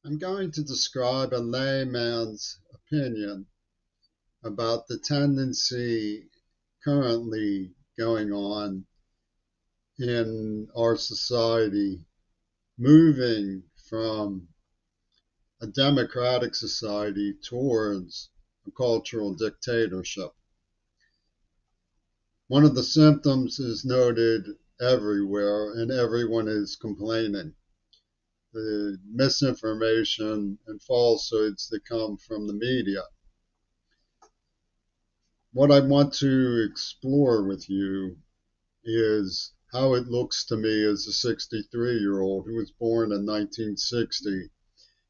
I'm going to describe a layman's opinion about the tendency currently going on in our society, moving from a democratic society towards a cultural dictatorship. One of the symptoms is noted everywhere, and everyone is complaining. The misinformation and falsehoods that come from the media. What I want to explore with you is how it looks to me as a 63-year-old who was born in 1960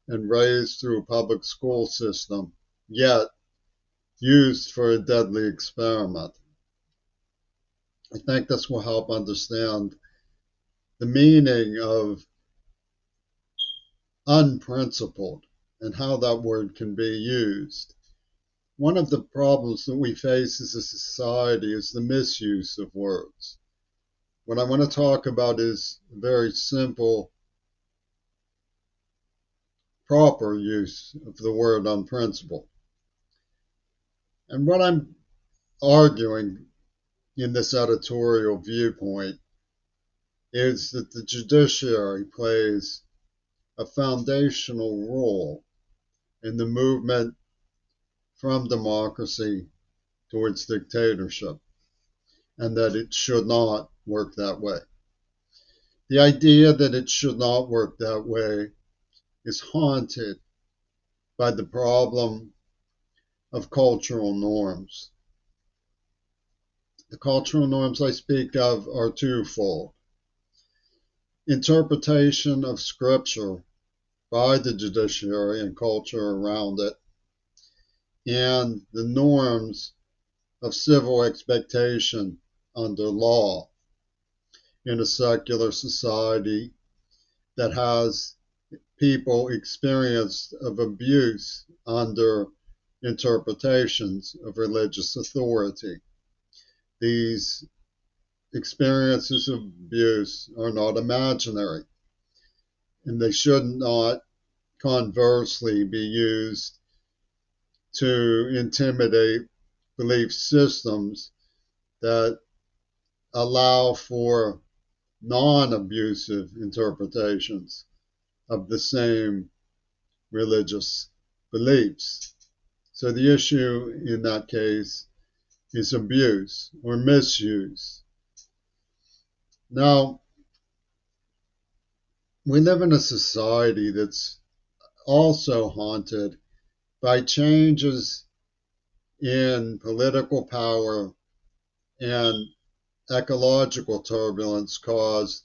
and raised through a public school system, yet used for a deadly experiment. I think this will help understand the meaning of unprincipled and how that word can be used. One of the problems that we face as a society is the misuse of words. What I want to talk about is very simple, proper use of the word unprincipled. And what I'm arguing in this editorial viewpoint is that the judiciary plays a foundational role in the movement from democracy towards dictatorship, and that it should not work that way. The idea that it should not work that way is haunted by the problem of cultural norms. The cultural norms I speak of are twofold: interpretation of scripture by the judiciary and culture around it, and the norms of civil expectation under law in a secular society that has people experienced of abuse under interpretations of religious authority. These experiences of abuse are not imaginary, and they should not conversely be used to intimidate belief systems that allow for non-abusive interpretations of the same religious beliefs. So the issue in that case is abuse or misuse. Now, we live in a society that's also haunted by changes in political power and ecological turbulence caused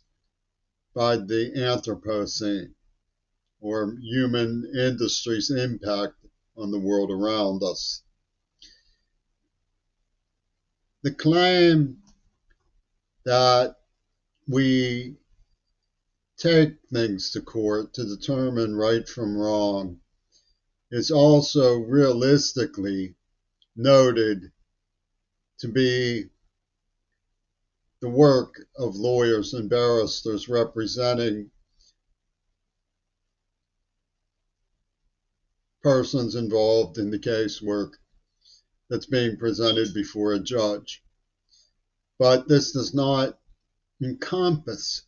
by the Anthropocene, or human industry's impact on the world around us. The claim that we take things to court to determine right from wrong is also realistically noted to be the work of lawyers and barristers representing persons involved in the casework that's being presented before a judge. But this does not encompass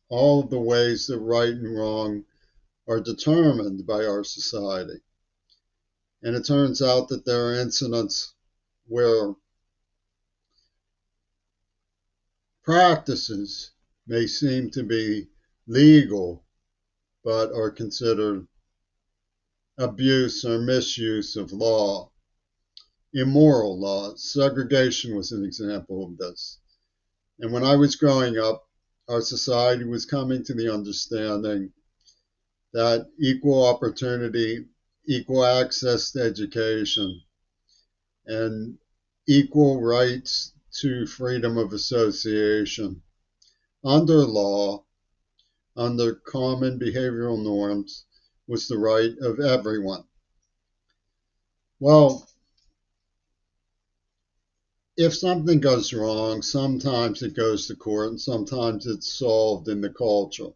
all of the ways that right and wrong are determined by our society. And it turns out that there are incidents where practices may seem to be legal, but are considered abuse or misuse of law, immoral laws. Segregation was an example of this. And when I was growing up, our society was coming to the understanding that equal opportunity, equal access to education, and equal rights to freedom of association under law, under common behavioral norms, was the right of everyone. Well, if something goes wrong, sometimes it goes to court and sometimes it's solved in the culture.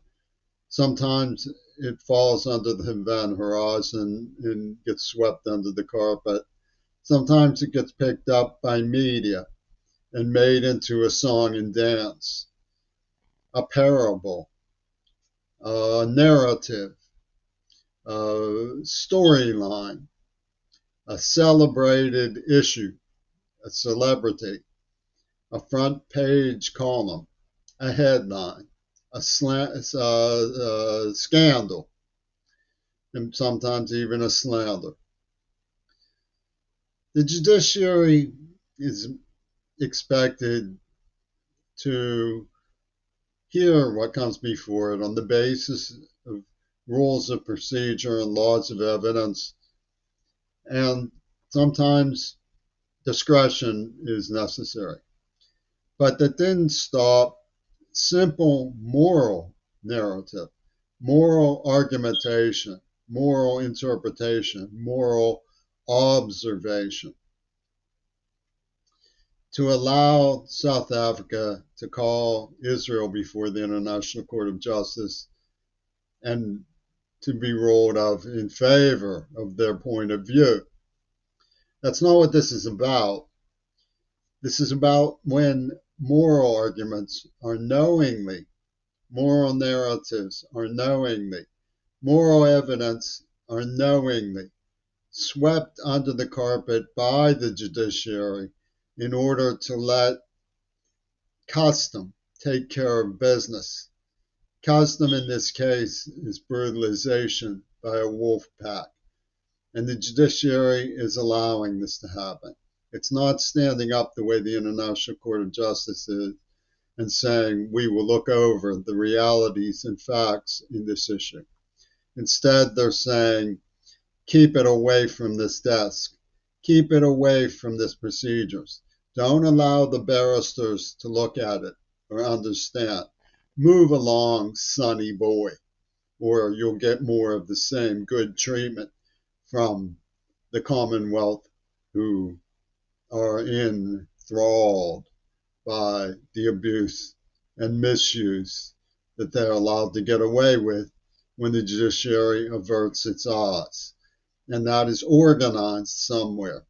Sometimes it falls under the event horizon and gets swept under the carpet. Sometimes it gets picked up by media and made into a song and dance, a parable, a narrative, a storyline, a celebrated issue, a celebrity, a front page column, a headline, a scandal, and sometimes even a slander. The judiciary is expected to hear what comes before it on the basis of rules of procedure and laws of evidence, and sometimes discretion is necessary. But that didn't stop simple moral narrative, moral argumentation, moral interpretation, moral observation to allow South Africa to call Israel before the International Court of Justice and to be ruled of in favor of their point of view. That's not what this is about. This is about when moral arguments are knowingly, moral narratives are knowingly, moral evidence are knowingly swept under the carpet by the judiciary in order to let custom take care of business. Custom in this case is brutalization by a wolf pack, and the judiciary is allowing this to happen. It's not standing up the way the International Court of Justice is and saying we will look over the realities and facts in this issue. Instead, they're saying keep it away from this desk. Keep it away from this procedures. Don't allow the barristers to look at it or understand. Move along, sonny boy, or you'll get more of the same good treatment from the Commonwealth who are enthralled by the abuse and misuse that they're allowed to get away with when the judiciary averts its eyes. And that is organized somewhere.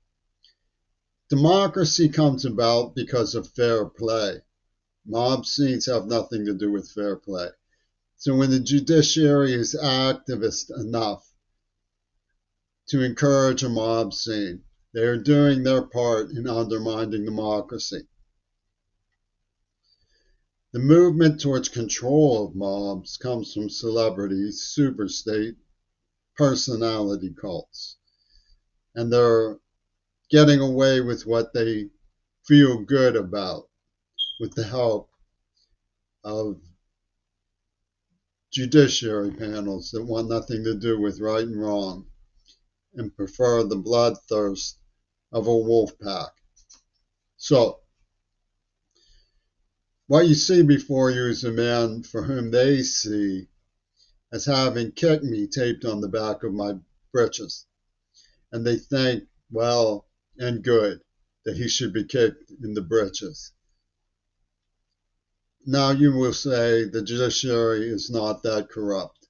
Democracy comes about because of fair play. Mob scenes have nothing to do with fair play. So when the judiciary is activist enough to encourage a mob scene, they are doing their part in undermining democracy. The movement towards control of mobs comes from celebrities, superstate, personality cults. And they're getting away with what they feel good about with the help of judiciary panels that want nothing to do with right and wrong and prefer the bloodthirst of a wolf pack. So, what you see before you is a man for whom they see as having "kick me" taped on the back of my breeches. And they think, well and good, that he should be kicked in the breeches. Now you will say the judiciary is not that corrupt,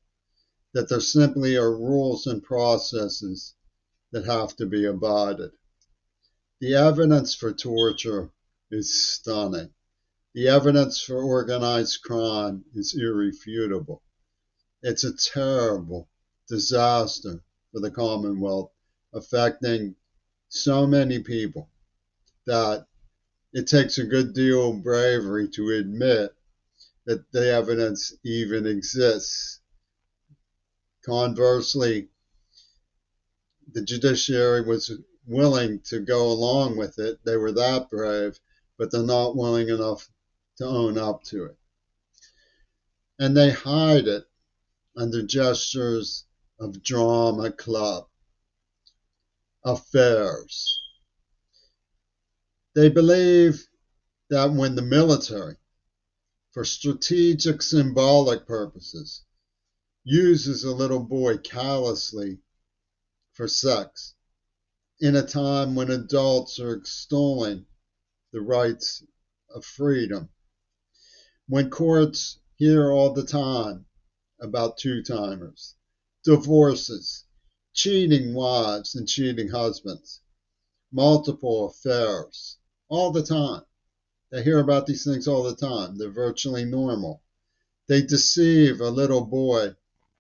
that there simply are rules and processes that have to be abided. The evidence for torture is stunning. The evidence for organized crime is irrefutable. It's a terrible disaster for the Commonwealth, affecting so many people that it takes a good deal of bravery to admit that the evidence even exists. Conversely, the judiciary was willing to go along with it. They were that brave, but they're not willing enough to own up to it. And they hide it under gestures of drama club, affairs. They believe that when the military, for strategic symbolic purposes, uses a little boy callously for sex in a time when adults are extolling the rights of freedom, when courts hear all the time about two-timers, divorces, cheating wives and cheating husbands, multiple affairs, all the time. They hear about these things all the time. They're virtually normal. They deceive a little boy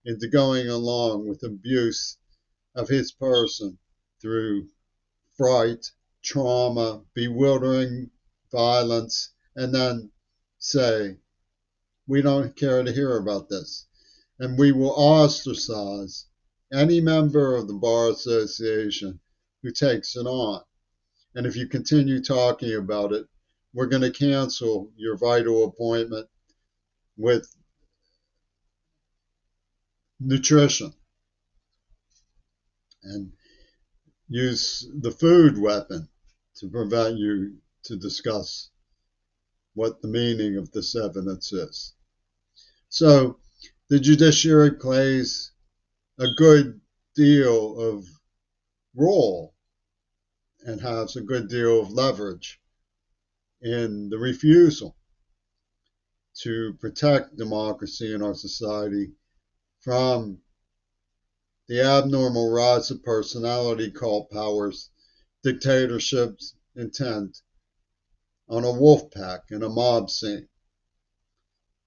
into going along with abuse of his person through fright, trauma, bewildering violence, and then say, we don't care to hear about this. And we will ostracize any member of the Bar Association who takes it on. And if you continue talking about it, we're going to cancel your vital appointment with nutrition and use the food weapon to prevent you to discuss what the meaning of this evidence is. So the judiciary plays a good deal of role and has a good deal of leverage in the refusal to protect democracy in our society from the abnormal rise of personality cult powers, dictatorships intent on a wolf pack and a mob scene.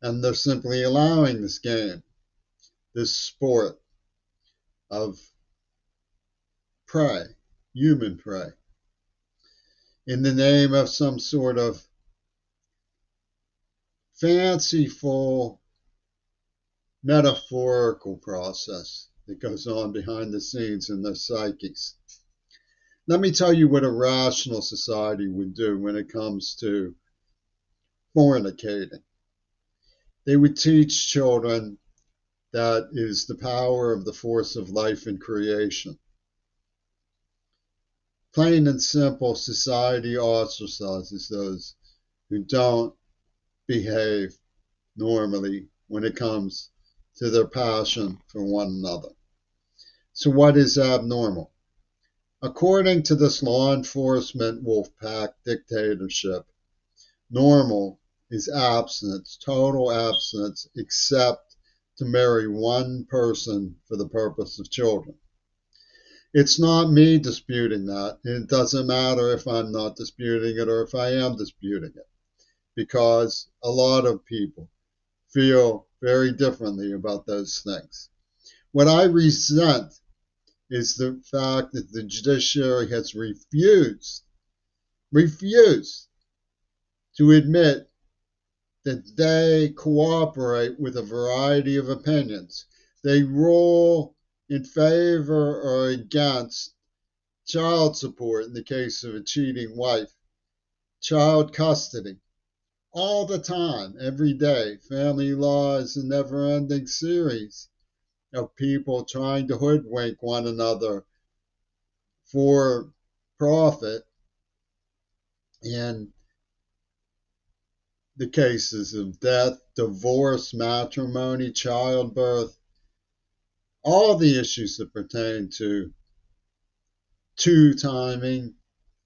And they're simply allowing this game, this sport of prey, human prey, in the name of some sort of fanciful metaphorical process that goes on behind the scenes in their psyches. Let me tell you what a rational society would do when it comes to fornicating. They would teach children that is the power of the force of life and creation. Plain and simple, society ostracizes those who don't behave normally when it comes to their passion for one another. So what is abnormal? According to this law enforcement wolf pack dictatorship, normal is abstinence, total abstinence, except to marry one person for the purpose of children. It's not me disputing that. It doesn't matter if I'm not disputing it or if I am disputing it, because a lot of people feel very differently about those things. What I resent is the fact that the judiciary has refused to admit that they cooperate with a variety of opinions. They rule in favor or against child support in the case of a cheating wife, child custody, all the time, every day. Family law is a never-ending series of people trying to hoodwink one another for profit in the cases of death, divorce, matrimony, childbirth, all the issues that pertain to two-timing,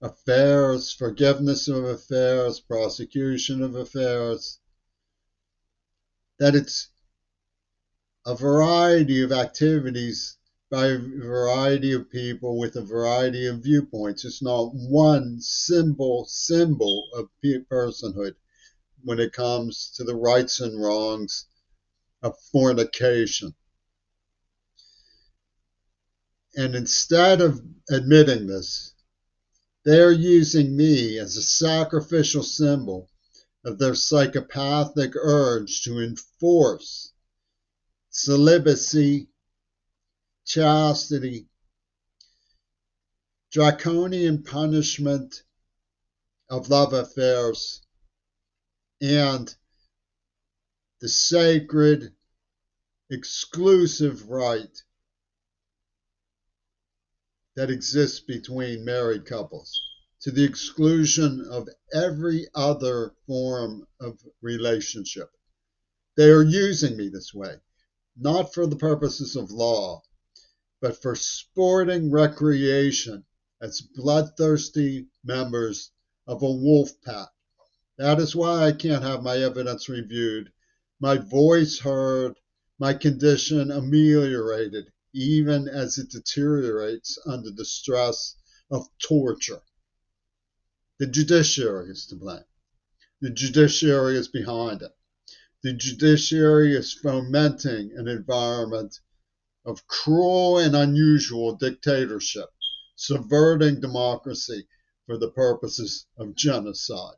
affairs, forgiveness of affairs, prosecution of affairs, that it's a variety of activities by a variety of people with a variety of viewpoints. It's not one symbol of personhood when it comes to the rights and wrongs of fornication. And instead of admitting this, they are using me as a sacrificial symbol of their psychopathic urge to enforce celibacy, chastity, draconian punishment of love affairs, and the sacred, exclusive right that exists between married couples, to the exclusion of every other form of relationship. They are using me this way, not for the purposes of law, but for sporting recreation as bloodthirsty members of a wolf pack. That is why I can't have my evidence reviewed, my voice heard, my condition ameliorated, even as it deteriorates under the stress of torture. The judiciary is to blame. The judiciary is behind it. The judiciary is fomenting an environment of cruel and unusual dictatorship, subverting democracy for the purposes of genocide.